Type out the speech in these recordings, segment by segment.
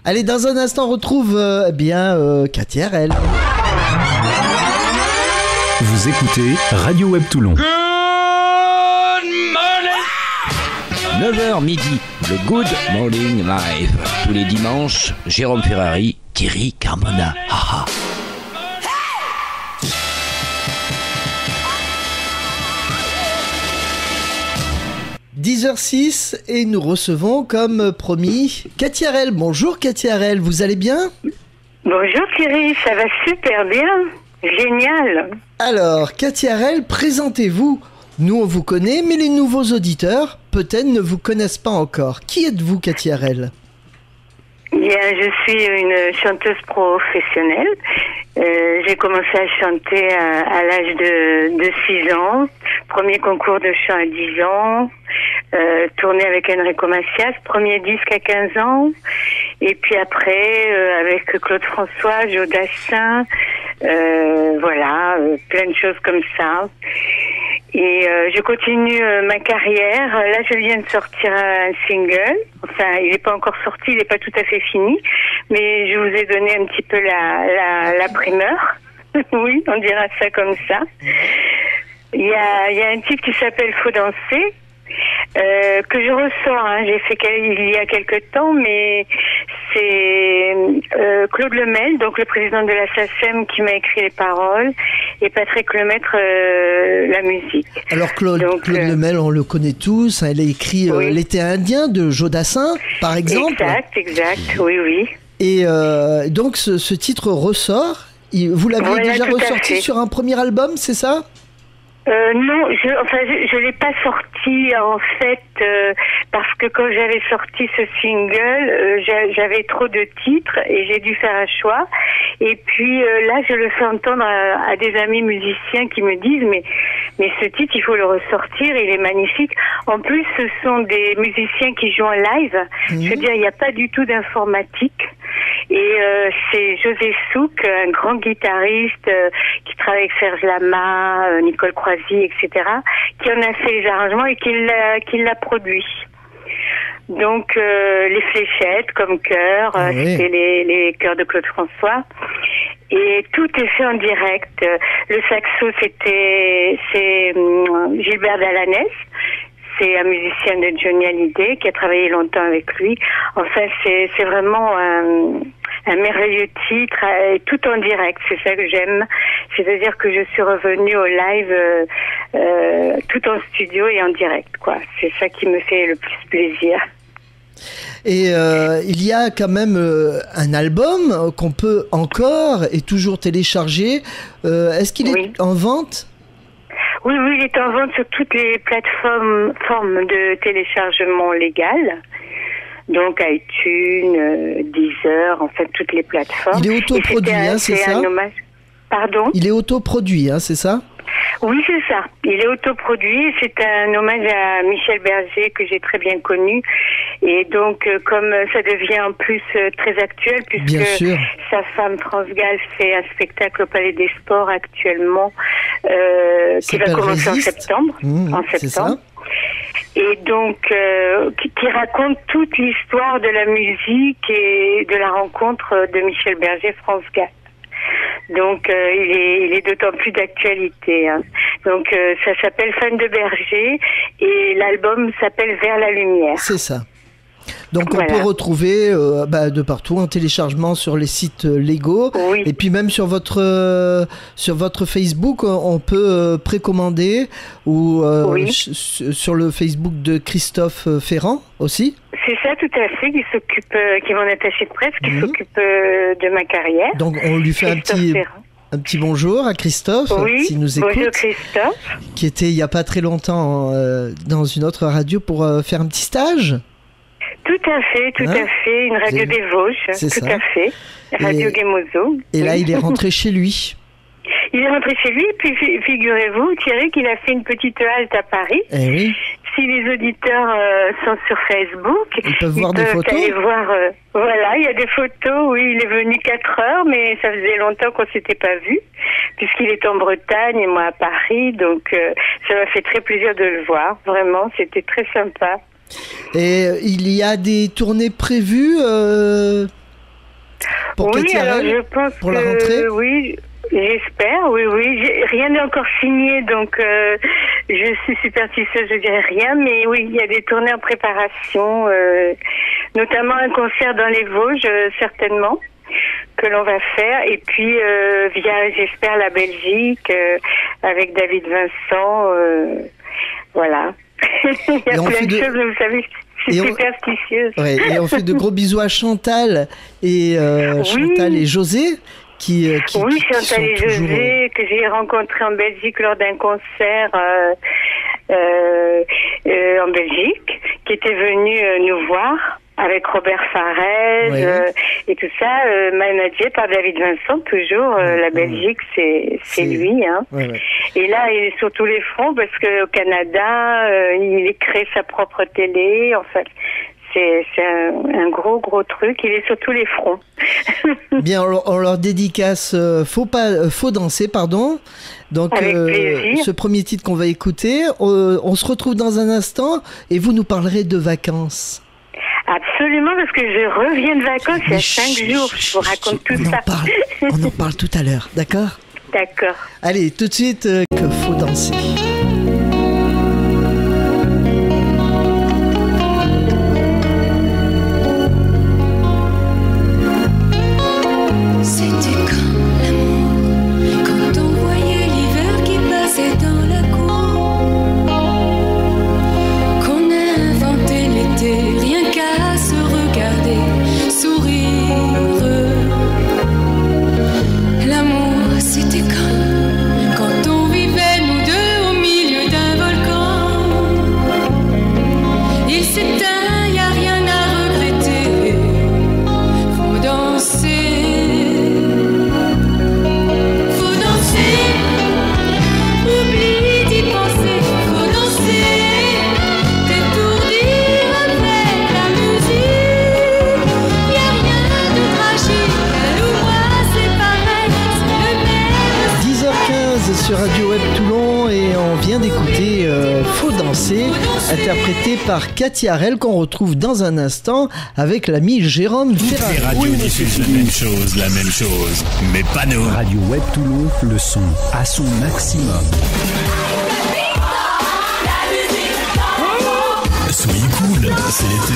Allez, dans un instant, on retrouve Cathy RL. Vous écoutez Radio Web Toulon. Good morning. 9h midi, le Good Morning Live. Tous les dimanches, Jérôme Ferrari, Thierry Carmona. Haha. 10h06 et nous recevons comme promis Cathy RL. Bonjour Cathy RL, vous allez bien? Bonjour Thierry, ça va super bien, génial. Alors Cathy RL, présentez-vous. Nous on vous connaît, mais les nouveaux auditeurs peut-être ne vous connaissent pas encore. Qui êtes-vous Cathy RL? Bien, je suis une chanteuse professionnelle. J'ai commencé à chanter à l'âge de 6 ans. Premier concours de chant à 10 ans. Tourné avec Enrico Macias. Premier disque à 15 ans. Et puis après, avec Claude François, Jodassin. Voilà, plein de choses comme ça. Et je continue ma carrière. Là, je viens de sortir un single. Enfin, il n'est pas encore sorti, il n'est pas tout à fait fini. Mais je vous ai donné un petit peu la primeur. Oui, on dira ça comme ça. Il y a un titre qui s'appelle Faut danser. Que je ressens, hein. J'ai fait il y a quelque temps, mais c'est Claude Lemel, donc le président de la SACEM, qui m'a écrit les paroles, et Patrick Lemaître la musique. Alors Claude Lemel, on le connaît tous, hein, il a écrit oui. L'été indien de Jodassin, par exemple. Exact, oui. Et donc ce titre ressort, vous l'aviez déjà ressorti sur un premier album, c'est ça? Non, je l'ai pas sorti en fait parce que quand j'avais sorti ce single, j'avais trop de titres et j'ai dû faire un choix. Et puis là, je le fais entendre à des amis musiciens qui me disent mais ce titre, il faut le ressortir, il est magnifique. En plus, ce sont des musiciens qui jouent en live. Je veux dire, il n'y a pas du tout d'informatique. Et c'est José Souk, un grand guitariste qui travaille avec Serge Lama, Nicole Croisy, etc., qui en a fait les arrangements et qui l'a produit. Donc les fléchettes comme chœur, c'était les chœurs de Claude François. Et tout est fait en direct. Le saxo, c'est Gilbert Dalanès. C'est un musicien de Johnny Hallyday qui a travaillé longtemps avec lui. Enfin, c'est vraiment un merveilleux titre, tout en direct. C'est ça que j'aime. C'est-à-dire que je suis revenue au live tout en studio et en direct, quoi. C'est ça qui me fait le plus plaisir. Et il y a quand même un album qu'on peut encore et toujours télécharger. Est-ce qu'il est en vente ? Oui, il est en vente sur toutes les plateformes de téléchargement légal. Donc iTunes, Deezer, en fait toutes les plateformes. Il est autoproduit, c'est ça ? Un hommage. Pardon ? Il est autoproduit, c'est ça ? Oui, c'est ça. Il est autoproduit. C'est un hommage à Michel Berger que j'ai très bien connu. Et donc, comme ça devient en plus très actuel, puisque sa femme France Gall fait un spectacle au Palais des Sports actuellement, qui va commencer en septembre. Et donc, qui raconte toute l'histoire de la musique et de la rencontre de Michel Berger, France Gall. Donc il est d'autant plus d'actualité. Hein. Donc ça s'appelle Fan de Berger et l'album s'appelle Vers la lumière. C'est ça. Donc on peut retrouver de partout en téléchargement sur les sites légaux et puis même sur votre Facebook on peut précommander ou sur le Facebook de Christophe Ferrand aussi. C'est ça, tout à fait, qui est mon attaché de presse, qui s'occupe de ma carrière. Donc on lui fait un petit bonjour à Christophe, s'il nous écoute. Bonjour Christophe. Qui était il n'y a pas très longtemps dans une autre radio pour faire un petit stage. Tout à fait, une radio des Vosges, tout à fait, Radio Gemozo. Et là, il est rentré chez lui. Il est rentré chez lui, puis figurez-vous, Thierry, qu'il a fait une petite halte à Paris. Si les auditeurs sont sur Facebook, ils peuvent voir des photos. Aller voir, voilà, il y a des photos, il est venu 4 heures, mais ça faisait longtemps qu'on s'était pas vu, puisqu'il est en Bretagne et moi à Paris, donc ça m'a fait très plaisir de le voir, vraiment, c'était très sympa. Et il y a des tournées prévues pour Cathy Harel, je pense pour la rentrée. Oui, j'espère, oui. Rien n'est encore signé, donc je suis superstitieuse, je dirais rien, mais oui, il y a des tournées en préparation, notamment un concert dans les Vosges, certainement, que l'on va faire, et puis via, j'espère, la Belgique, avec David Vincent, voilà. Il y a plein de choses, vous savez. Je suis superstitieuse. Et on fait de gros bisous à Chantal et Chantal et José. Chantal et José, que j'ai rencontré en Belgique lors d'un concert en Belgique, qui était venu nous voir avec Robert Farès et tout ça, managé par David Vincent, toujours. La Belgique, c'est lui. Hein. Et là, il est sur tous les fronts parce qu'au Canada, il crée sa propre télé. En fait, c'est un gros truc. Il est sur tous les fronts. Bien, on leur dédicace Faut danser, pardon. Donc, ce premier titre qu'on va écouter, on se retrouve dans un instant et vous nous parlerez de vacances. Absolument, parce que je reviens de vacances il y a 5 jours. Je vous raconte tout ça. On en parle tout à l'heure, d'accord ? D'accord. Allez, tout de suite, que Faut danser. Sur Radio Web Toulon et on vient d'écouter Faut danser, interprété par Cathy Harel qu'on retrouve dans un instant avec l'ami Jérôme Ferrari. Les radios diffusent la même chose, mais pas nous. Radio Web Toulon, le son à son maximum. Soyez cool, c'est l'été.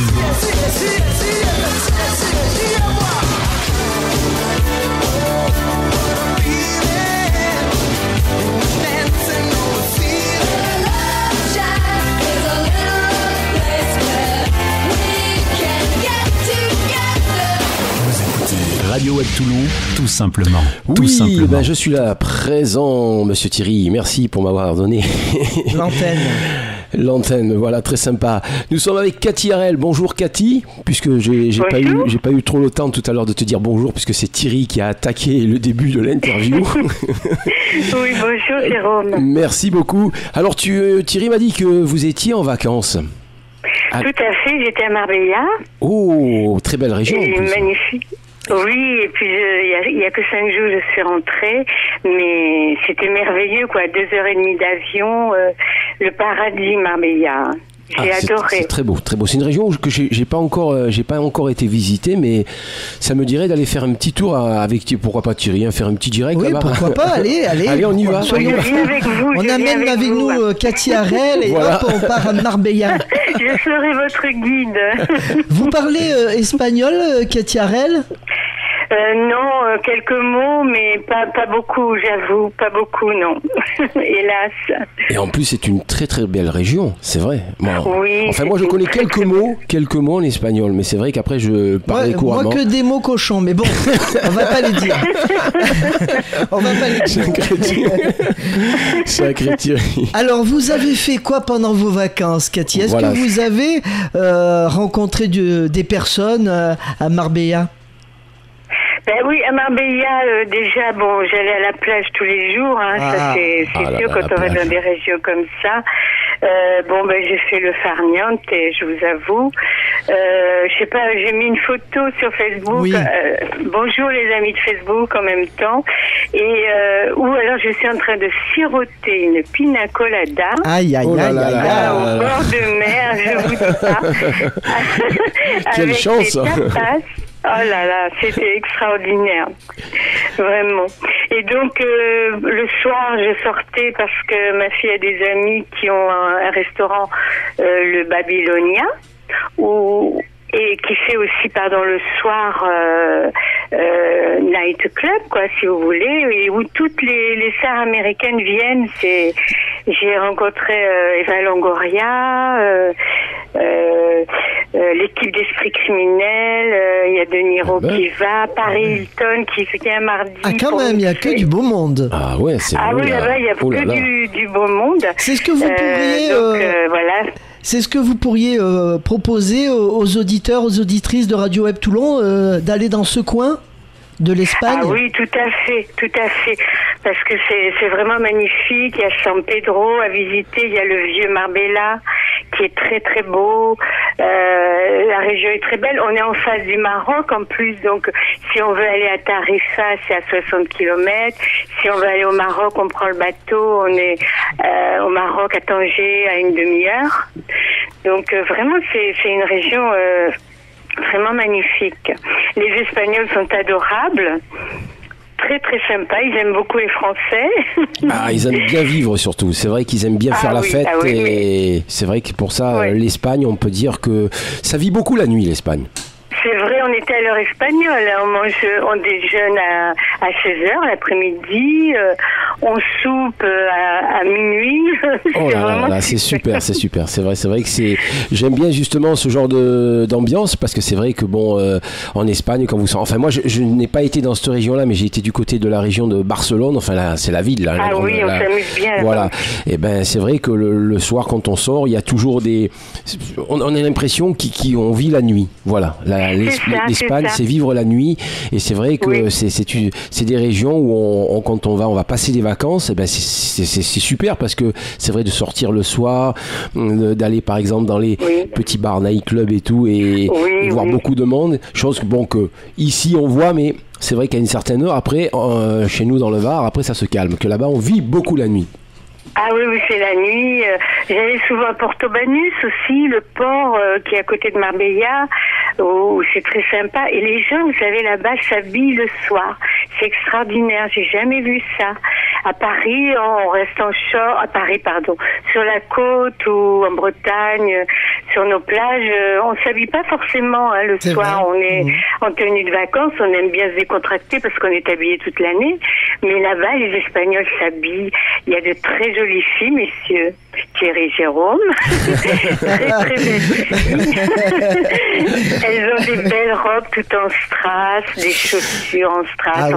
Radio Web Toulon, tout simplement. Oui, tout simplement. Ben je suis là, présent, monsieur Thierry. Merci pour m'avoir donné l'antenne, voilà, très sympa. Nous sommes avec Cathy Harel. Bonjour Cathy, puisque j'ai pas eu trop le temps tout à l'heure de te dire bonjour, puisque c'est Thierry qui a attaqué le début de l'interview. Oui, bonjour Jérôme. Merci beaucoup. Alors Thierry m'a dit que vous étiez en vacances. Tout à fait, j'étais à Marbella. Oh, très belle région. Magnifique. Oui, et puis il y a que 5 jours je suis rentrée, mais c'était merveilleux, quoi. 2h30 d'avion, le paradis Marbella. J'ai adoré. C'est très beau, très beau. C'est une région que j'ai pas encore été visiter, mais ça me dirait d'aller faire un petit tour avec, pourquoi pas Thierry, faire un petit direct là-bas. Oui, pourquoi pas, allez, on y va. On amène avec nous Cathy Harel et voilà. Hop, on part à Marbella. Je serai votre guide. Vous parlez espagnol, Cathy Harel ? Non, quelques mots, mais pas beaucoup, j'avoue, pas beaucoup, non. Hélas. Et en plus, c'est une très très belle région, c'est vrai. Oui. Enfin, moi, je connais quelques mots en espagnol, mais c'est vrai qu'après, je parlais couramment. Moi, que des mots cochons, mais bon, on va pas les dire. On va pas les dire. Sacré Thierry. Alors, vous avez fait quoi pendant vos vacances, Cathy ? Est-ce que vous avez rencontré des personnes à Marbella ? Ben oui, à Marbella, déjà, bon, j'allais à la plage tous les jours, hein, ça c'est sûr, quand on va dans des régions comme ça. Bon, ben j'ai fait le farniente, et je vous avoue. Je sais pas, j'ai mis une photo sur Facebook. Oui. Bonjour les amis de Facebook en même temps. Et ou alors je suis en train de siroter une pina colada. Aïe, aïe, aïe, aïe. Au bord de mer, je vous dis ça. Quelle avec chance. des tapas. Oh là là, c'était extraordinaire, vraiment. Et donc le soir, je sortais parce que ma fille a des amis qui ont un restaurant, le Babylonia, et qui fait aussi, le soir night club, quoi, si vous voulez, et où toutes les stars américaines viennent. J'ai rencontré Eva Longoria, l'équipe d'Esprit Criminel, il y a De Niro qui va, Paris Hilton qui vient mardi. Ah, quand même, il n'y a que du beau monde. Ah ouais, c'est Ah oui, là-bas, il n'y a que du beau monde. C'est ce que vous pourriez... donc, voilà. C'est ce que vous pourriez proposer aux auditeurs, aux auditrices de Radio Web Toulon, d'aller dans ce coin de l'Espagne? Ah oui, tout à fait, parce que c'est vraiment magnifique. Il y a San Pedro à visiter, il y a le vieux Marbella qui est très très beau. La région est très belle. On est en face du Maroc en plus, donc si on veut aller à Tarifa, c'est à 60 km. Si on veut aller au Maroc, on prend le bateau, on est au Maroc à Tanger à une demi-heure. Donc vraiment, c'est une région vraiment magnifique. Les Espagnols sont adorables, très très sympas, ils aiment beaucoup les Français. Ah, ils aiment bien vivre surtout, c'est vrai qu'ils aiment bien faire la fête, et c'est vrai que pour ça, l'Espagne, on peut dire que ça vit beaucoup la nuit, l'Espagne. C'est vrai, on était à l'heure espagnole, on déjeune à 16h l'après-midi, on soupe à minuit. Oh là là, c'est super, c'est super. C'est vrai que j'aime bien justement ce genre d'ambiance, parce que c'est vrai que en Espagne, quand enfin moi je n'ai pas été dans cette région-là, mais j'ai été du côté de la région de Barcelone, enfin là, c'est la ville. Là, on s'amuse bien. Voilà. Et ben c'est vrai que le soir quand on sort, il y a toujours on a l'impression qu'on vit la nuit. Voilà. L'Espagne, c'est vivre la nuit, et c'est vrai que c'est des régions où quand on va passer des vacances, et ben c'est super, parce que c'est vrai de sortir le soir, d'aller par exemple dans les petits bars, night club et tout, et voir beaucoup de monde, chose que ici on voit, mais c'est vrai qu'à une certaine heure, après chez nous dans le Var, après ça se calme, que là-bas on vit beaucoup la nuit. Ah oui, c'est la nuit. J'allais souvent à Porto Banús aussi, le port qui est à côté de Marbella, où c'est très sympa. Et les gens, vous savez, là-bas s'habillent le soir. C'est extraordinaire, j'ai jamais vu ça. À Paris, on reste en short, sur la côte ou en Bretagne, sur nos plages, on s'habille pas forcément le soir. On est en tenue de vacances, on aime bien se décontracter parce qu'on est habillé toute l'année. Mais là-bas, les Espagnols s'habillent. Il y a de très jolies filles, messieurs. Thierry Jérôme. Très, très belles filles. Elles ont des belles robes tout en strass, des chaussures en strass.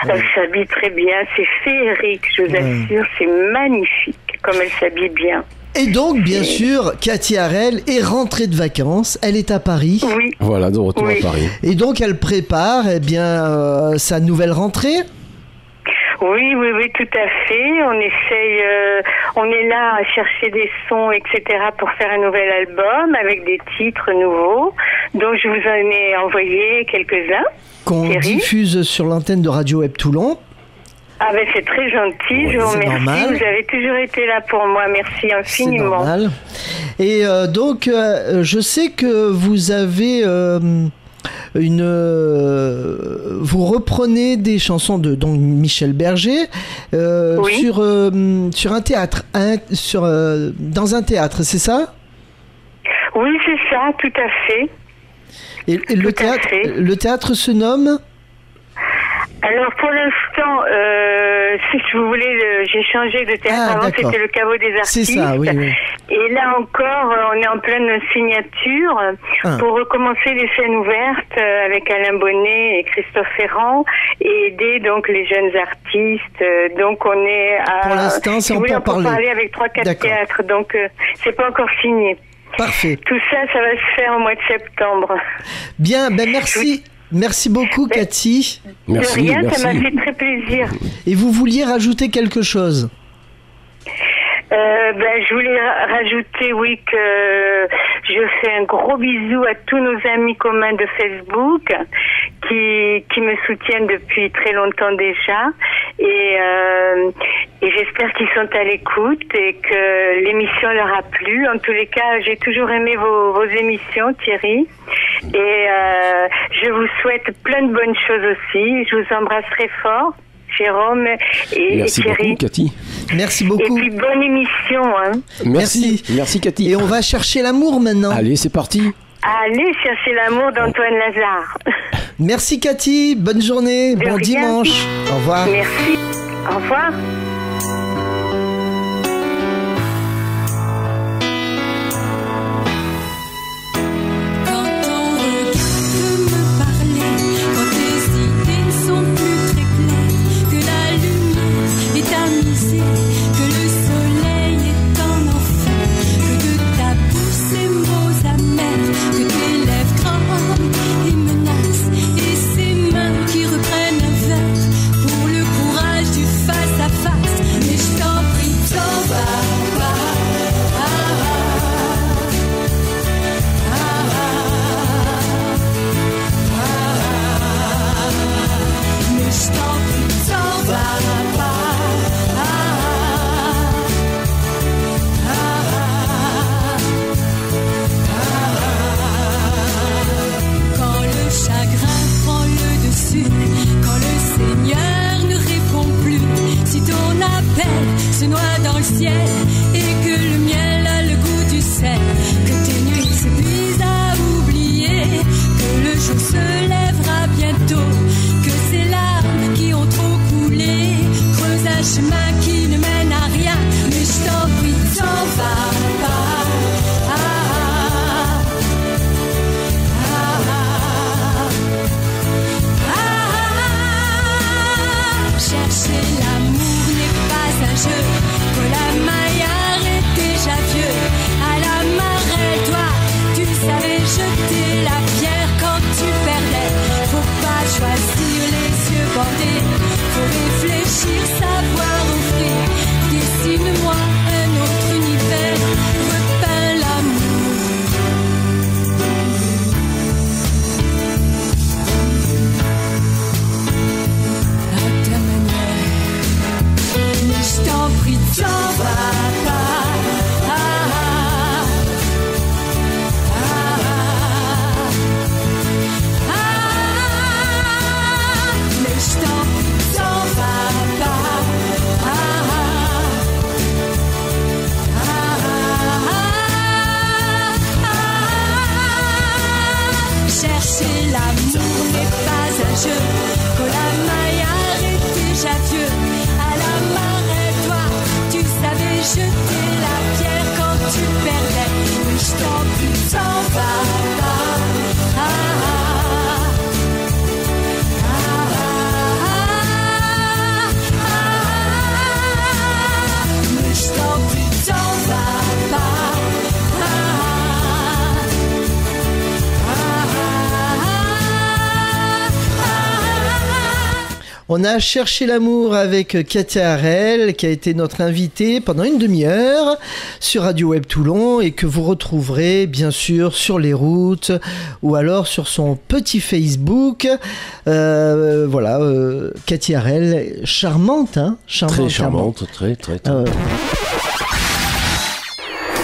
Elles s'habillent très bien. C'est féerique, je vous assure. C'est magnifique, comme elles s'habillent bien. Et donc, bien sûr, Cathy Harel est rentrée de vacances. Elle est à Paris. Oui. Voilà, de retour à Paris. Et donc, elle prépare sa nouvelle rentrée. Oui, tout à fait. On essaye, on est là à chercher des sons, etc. pour faire un nouvel album avec des titres nouveaux. Donc, je vous en ai envoyé quelques-uns. Qu'on diffuse sur l'antenne de Radio Web Toulon. Ah ben c'est très gentil, je vous remercie. Normal. Vous avez toujours été là pour moi, merci infiniment. C'est normal. Et donc, je sais que vous avez vous reprenez des chansons de Michel Berger sur un théâtre, dans un théâtre, c'est ça? Oui, c'est ça, tout à fait. Et le théâtre se nomme? Alors pour l'instant, si vous voulez, j'ai changé de théâtre. Avant c'était le Caveau des Artistes. C'est ça, oui. Et là encore, on est en pleine signature pour recommencer les scènes ouvertes avec Alain Bonnet et Christophe Ferrand et aider donc les jeunes artistes. Donc on est à... Pour l'instant, c'est on peut parler avec 3-4 théâtres, donc c'est pas encore signé. Parfait. Tout ça va se faire au mois de septembre. Bien, merci. Merci beaucoup, Cathy. Merci. De rien, ça m'a fait très plaisir. Et vous vouliez rajouter quelque chose? Je voulais rajouter, que je fais un gros bisou à tous nos amis communs de Facebook qui me soutiennent depuis très longtemps déjà. Et j'espère qu'ils sont à l'écoute et que l'émission leur a plu. En tous les cas, j'ai toujours aimé vos émissions, Thierry. Et je vous souhaite plein de bonnes choses aussi. Je vous embrasse très fort, Jérôme et Merci Thierry. beaucoup, Cathy. Merci beaucoup. Et puis bonne émission. Hein. Merci, Cathy. Et on va chercher l'amour maintenant. Allez, c'est parti. Allez chercher l'amour d'Antoine Lazare. Merci Cathy, bonne journée, bon dimanche. Au revoir. Merci. Au revoir. Se noie dans le ciel et que le miel a le goût du sel, que tes nuits s'épuisent à oublier, que le jour se lèvera bientôt, que ces larmes qui ont trop coulé creusent un chemin qui ne mène à rien, mais je t'en prie, t'en vas pas. Chercher l'amour n'est pas un jeu, que la maillard est déjà vieux. À la marée, toi, tu savais jeter la pierre quand tu perdais. Faut pas choisir les yeux bandés, faut réfléchir, savoir offrir. Dessine-moi un autre univers, repeins l'amour. À ta manière, mais je t'en prie, t'en vas pas. Mais je t'en prie, t'en vas pas. Chercher l'amour n'est pas un jeu, que la maillard est déjà vieux. À la marée, toi, tu savais jeter la pierre quand tu perdais. Mais je t'en prie, t'en vas pas. Mais je t'en prie, t'en vas pas. On a cherché l'amour avec Katia Harel, qui a été notre invitée pendant une demi-heure sur Radio Web Toulon et que vous retrouverez bien sûr sur les routes ou alors sur son petit Facebook. Voilà, Katia Harel, charmante, hein, Très charmante, très.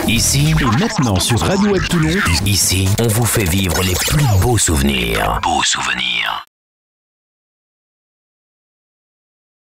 Ici et maintenant sur Radio Web Toulon. Ici, on vous fait vivre les plus beaux souvenirs.